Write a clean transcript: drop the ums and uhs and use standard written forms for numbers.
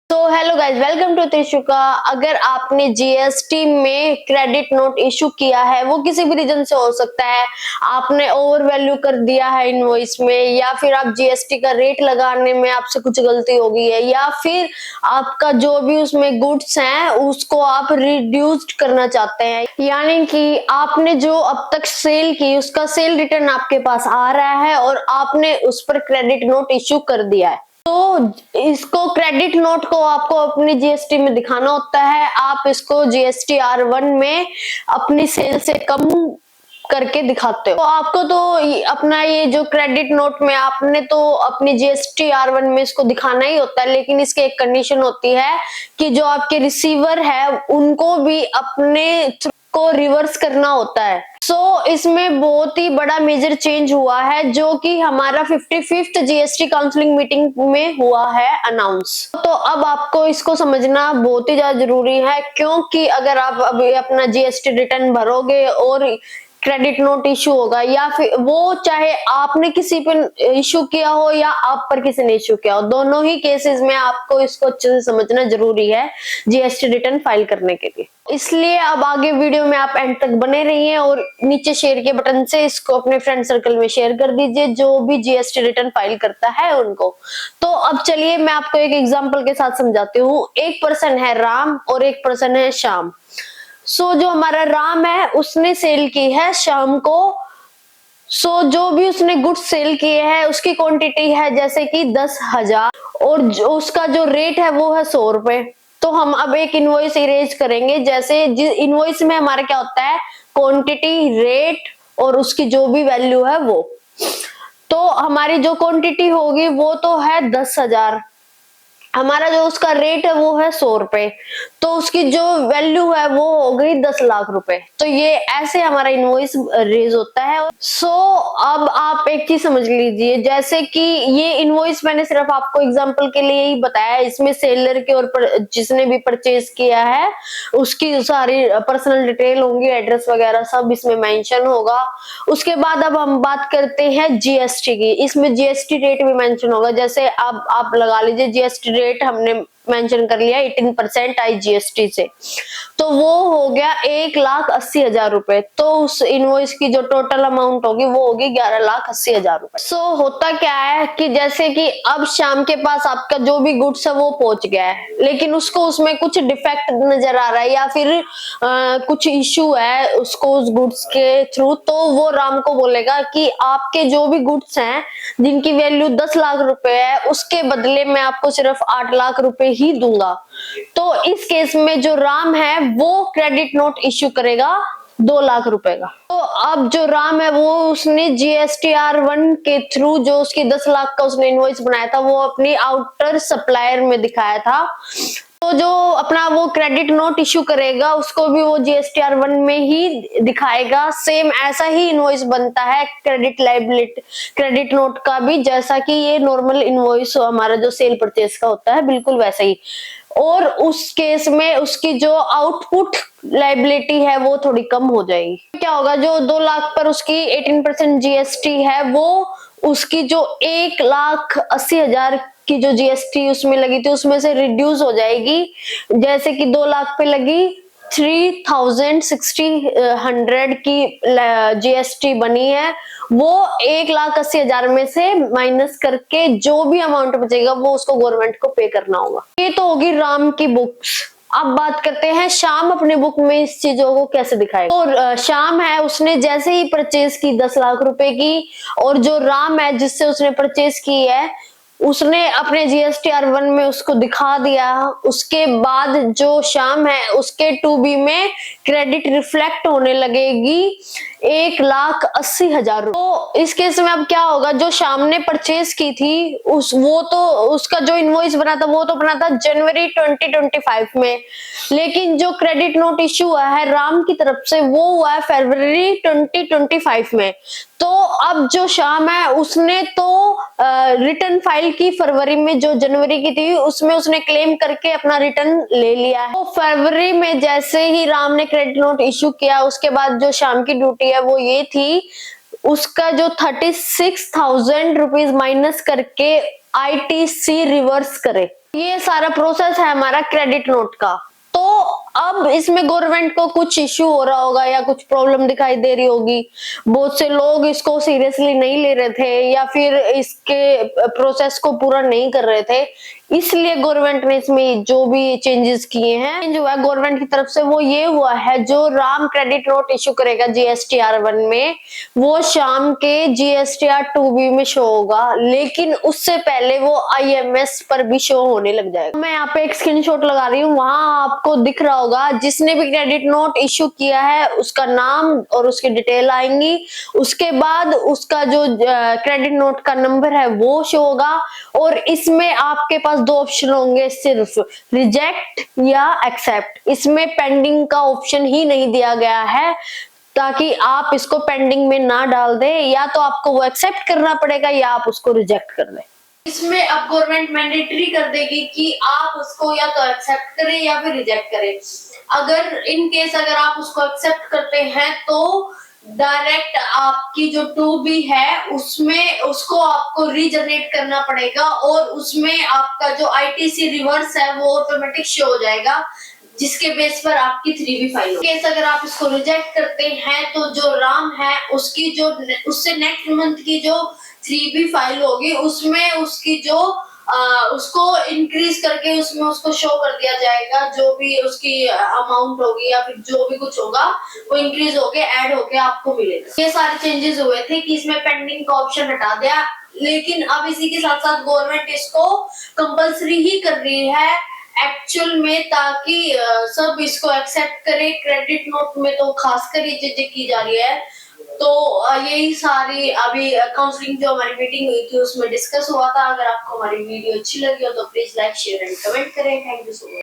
तो hello guys, welcome to त्रिशुका। अगर आपने जीएसटी में क्रेडिट नोट इशू किया है, वो किसी भी रीजन से हो सकता है। आपने ओवर वैल्यू कर दिया है इनवॉइस में, या फिर आप जीएसटी का रेट लगाने में आपसे कुछ गलती हो गई है, या फिर आपका जो भी उसमें गुड्स हैं उसको आप रिड्यूस्ड करना चाहते हैं, यानी कि आपने जो अब तक सेल की उसका सेल रिटर्न आपके पास आ रहा है और आपने उस पर क्रेडिट नोट इशू कर दिया है। तो इसको क्रेडिट नोट को आपको अपनी जीएसटी में दिखाना होता है। आप इसको जीएसटी R1 में अपनी सेल से कम करके दिखाते हो। तो आपको तो अपना ये जो क्रेडिट नोट में आपने तो अपनी जीएसटी R1 में इसको दिखाना ही होता है, लेकिन इसकी एक कंडीशन होती है कि जो आपके रिसीवर है उनको भी अपने को रिवर्स करना होता है। इसमें बहुत ही बड़ा मेजर चेंज हुआ है, जो कि हमारा 55th जीएसटी काउंसलिंग मीटिंग में हुआ है अनाउंस। तो अब आपको इसको समझना बहुत ही ज्यादा जरूरी है, क्योंकि अगर आप अभी अपना जीएसटी रिटर्न भरोगे और क्रेडिट नोट इशू होगा, या फिर वो चाहे आपने किसी पे इशू किया हो या आप पर किसी ने इशू किया हो, दोनों ही केसेस में आपको इसको अच्छे से समझना जरूरी है जीएसटी रिटर्न फाइल करने के लिए। इसलिए अब आगे वीडियो में आप एंड तक बने रहिए और नीचे शेयर के बटन से इसको अपने फ्रेंड सर्कल में शेयर कर दीजिए, जो भी जीएसटी रिटर्न फाइल करता है उनको। तो अब चलिए मैं आपको एक एग्जांपल के साथ समझाती हूँ। एक पर्सन है राम और एक पर्सन है श्याम। जो हमारा राम है उसने सेल की है शाम को। जो भी उसने गुड्स सेल किए हैं उसकी क्वांटिटी है जैसे कि 10,000 और उसका जो रेट है वो है 100 रुपए। तो हम अब एक इनवॉइस इरेज करेंगे। जैसे इनवॉइस में हमारा क्या होता है, क्वांटिटी, रेट और उसकी जो भी वैल्यू है वो। तो हमारी जो क्वांटिटी होगी वो तो है 10,000, हमारा जो उसका रेट है वो है 100 रुपए, तो उसकी जो वैल्यू है वो हो गई 10 लाख रुपए। तो ये ऐसे हमारा इनवॉइस रेज होता है। अब आप एक चीज समझ लीजिए, जैसे कि ये इनवॉइस मैंने सिर्फ आपको एग्जांपल के लिए ही बताया। इसमें सेलर के और जिसने भी परचेज किया है उसकी सारी पर्सनल डिटेल होंगी, एड्रेस वगैरह सब इसमें मेंशन होगा। उसके बाद अब हम बात करते हैं जीएसटी की। इसमें जीएसटी रेट भी मेंशन होगा। जैसे अब आप लगा लीजिए जीएसटी रेट हमने मेंशन कर लिया 18% आईजीएसटी से, तो वो हो गया 1,80,000 रुपए। तो उस इनवॉइस की जो टोटल अमाउंट होगी वो होगी 11,80,000 रुपए। होता क्या है कि जैसे कि अब शाम के पास आपका जो भी गुड्स है वो पहुंच गया है, लेकिन उसको उसमें कुछ डिफेक्ट नजर आ रहा है या फिर कुछ इश्यू है उसको उस गुड्स के थ्रू। तो वो राम को बोलेगा कि आपके जो भी गुड्स हैं जिनकी वैल्यू 10 लाख रुपए है, उसके बदले मैं आपको सिर्फ 8 लाख रुपए ही दूंगा। तो इस केस में जो राम है वो क्रेडिट नोट इश्यू करेगा 2 लाख रुपए का। तो अब जो राम है वो उसने जीएसटी R1 के थ्रू जो उसकी 10 लाख का उसने इनवॉइस बनाया था वो अपनी आउटर सप्लायर में दिखाया था। तो जो अपना वो क्रेडिट नोट इश्यू करेगा उसको भी वो जीएसटी R1 में ही दिखाएगा। सेम ऐसा ही इनवॉइस बनता है क्रेडिट लायबिलिटी क्रेडिट नोट का भी, जैसा कि ये नॉर्मल इनवॉइस हमारा जो सेल परचेज का होता है बिल्कुल वैसा ही। और उस केस में उसकी जो आउटपुट लायबिलिटी है वो थोड़ी कम हो जाएगी। क्या होगा, जो 2 लाख पर उसकी 18% जीएसटी है वो उसकी जो 1,80,000 की जो जीएसटी उसमें लगी थी उसमें से रिड्यूस हो जाएगी। जैसे कि 2 लाख पे लगी 3,60 की जीएसटी बनी है, वो 1,80,000 में से माइनस करके जो भी अमाउंट बचेगा वो उसको गवर्नमेंट को पे करना होगा। ये तो होगी राम की बुक्स। अब बात करते हैं श्याम अपने बुक में इस चीजों को कैसे दिखाएगा। तो श्याम है उसने जैसे ही परचेज की 10 लाख रुपए की, और जो राम है जिससे उसने परचेज की है उसने अपने जीएसटी R1 में उसको दिखा दिया। उसके बाद जो श्याम है उसके 2B में क्रेडिट रिफ्लेक्ट होने लगेगी 1,80,000। तो इस केस में अब क्या होगा, जो श्याम ने परचेज की थी वो तो उसका जो इनवॉइस बना था वो तो बना था जनवरी 2025 में, लेकिन जो क्रेडिट नोट इश्यू हुआ है राम की तरफ से वो हुआ है फरवरी 2025 में। तो अब जो श्याम है उसने तो रिटर्न फाइल की फरवरी में, जो जनवरी की थी उसमें उसने क्लेम करके अपना रिटर्न ले लिया है। तो फरवरी में जैसे ही राम ने क्रेडिट नोट इश्यू किया उसके बाद जो श्याम की ड्यूटी है वो ये थी, उसका जो 36,000 रुपीज माइनस करके आईटीसी रिवर्स करे। ये सारा प्रोसेस है हमारा क्रेडिट नोट का। तो अब इसमें गवर्नमेंट को कुछ इश्यू हो रहा होगा या कुछ प्रॉब्लम दिखाई दे रही होगी, बहुत से लोग इसको सीरियसली नहीं ले रहे थे या फिर इसके प्रोसेस को पूरा नहीं कर रहे थे, इसलिए गवर्नमेंट ने इसमें जो भी चेंजेस किए हैं, जो है गवर्नमेंट की तरफ से, वो ये हुआ है, जो राम क्रेडिट नोट इशू करेगा GSTR 1 में, वो शाम के GSTR 2B में शो होगा, लेकिन उससे पहले वो IMS पर भी शो होने लग जाएगा। मैं यहाँ पे एक स्क्रीनशॉट लगा रही हूँ, वहां आपको दिख रहा होगा जिसने भी क्रेडिट नोट इशू किया है उसका नाम और उसकी डिटेल आएंगी, उसके बाद उसका जो क्रेडिट नोट का नंबर है वो शो होगा, और इसमें आपके पास दो ऑप्शन होंगे, सिर्फ रिजेक्ट या एक्सेप्ट। इसमें पेंडिंग का ऑप्शन ही नहीं दिया गया है, ताकि आप इसको पेंडिंग में ना डाल दे, या तो आपको वो एक्सेप्ट करना पड़ेगा या आप उसको रिजेक्ट कर दें। इसमें अब गवर्नमेंट मैंडेटरी कर देगी कि आप उसको या तो एक्सेप्ट करें या फिर रिजेक्ट करें। अगर इन केस अगर आप उसको एक्सेप्ट करते हैं तो डायरेक्ट आपकी जो 2B है उसमें उसको आपको रीजनरेट करना पड़ेगा, और उसमें आपका जो ITC रिवर्स है वो ऑटोमेटिक शो हो जाएगा, जिसके बेस पर आपकी 3B फाइल होगी। केस अगर आप इसको रिजेक्ट करते हैं तो जो राम है उसकी जो उससे नेक्स्ट मंथ की जो 3B फाइल होगी उसमें उसकी जो उसको इंक्रीज करके उसमें उसको शो कर दिया जाएगा, जो भी उसकी अमाउंट होगी या फिर जो भी कुछ होगा वो इंक्रीज होके ऐड होके आपको मिलेगा। ये सारे चेंजेस हुए थे कि इसमें पेंडिंग का ऑप्शन हटा दिया, लेकिन अब इसी के साथ साथ गवर्नमेंट इसको कंपलसरी ही कर रही है एक्चुअल में, ताकि सब इसको एक्सेप्ट करे। क्रेडिट नोट में तो खासकर ये चीजें की जा रही है। तो यही सारी अभी काउंसलिंग जो हमारी मीटिंग हुई थी उसमें डिस्कस हुआ था। अगर आपको हमारी वीडियो अच्छी लगी हो तो please like share and comment करें। Thank you so much.